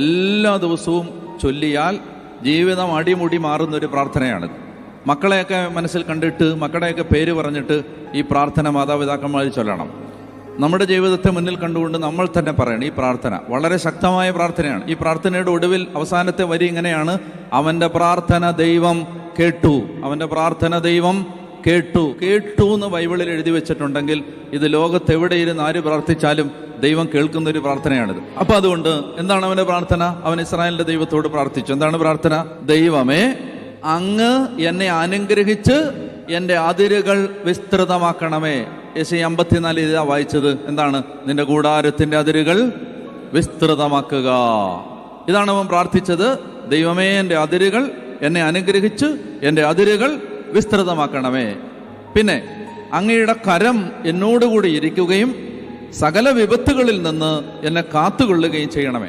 എല്ലാ ദിവസവും ചൊല്ലിയാൽ ജീവിതം അടിമുടി മാറുന്നൊരു പ്രാർത്ഥനയാണ്. മക്കളെയൊക്കെ മനസ്സിൽ കണ്ടിട്ട് മക്കളുടെയൊക്കെ പേര് പറഞ്ഞിട്ട് ഈ പ്രാർത്ഥന മാതാപിതാക്കന്മാർ ചൊല്ലണം. നമ്മുടെ ജീവിതത്തെ മുന്നിൽ കണ്ടുകൊണ്ട് നമ്മൾ തന്നെ പറയണം. ഈ പ്രാർത്ഥന വളരെ ശക്തമായ പ്രാർത്ഥനയാണ്. ഈ പ്രാർത്ഥനയുടെ ഒടുവിൽ അവസാനത്തെ വരി ഇങ്ങനെയാണ്: അവൻ്റെ പ്രാർത്ഥന ദൈവം കേട്ടു. അവൻ്റെ പ്രാർത്ഥന ദൈവം കേട്ടു. കേട്ടു എന്ന് ബൈബിളിൽ എഴുതി വെച്ചിട്ടുണ്ടെങ്കിൽ ഇത് ലോകത്തെവിടെയിരുന്ന് ആര് പ്രാർത്ഥിച്ചാലും ദൈവം കേൾക്കുന്നൊരു പ്രാർത്ഥനയാണിത്. അപ്പൊ അതുകൊണ്ട് എന്താണ് അവന്റെ പ്രാർത്ഥന? അവൻ ഇസ്രായേലിന്റെ ദൈവത്തോട് പ്രാർത്ഥിച്ചു. എന്താണ് പ്രാർത്ഥന? ദൈവമേ, അങ്ങ് എന്നെ അനുഗ്രഹിച്ച് എൻ്റെ അതിരുകൾ വിസ്തൃതമാക്കണമേ. യെശയ്യാ 54 ഇതാ വായിച്ചത്. എന്താണ്? നിന്റെ കൂടാരത്തിന്റെ അതിരുകൾ വിസ്തൃതമാക്കുക. ഇതാണ് അവൻ പ്രാർത്ഥിച്ചത്. ദൈവമേ, എൻ്റെ അതിരുകൾ എന്നെ അനുഗ്രഹിച്ച് എൻ്റെ അതിരുകൾ വിസ്തൃതമാക്കണമേ. പിന്നെ അങ്ങയുടെ കരം എന്നോടുകൂടി ഇരിക്കുകയും സകല വിപത്തുകളിൽ നിന്ന് എന്നെ കാത്തുകൊള്ളുകയും ചെയ്യണമേ.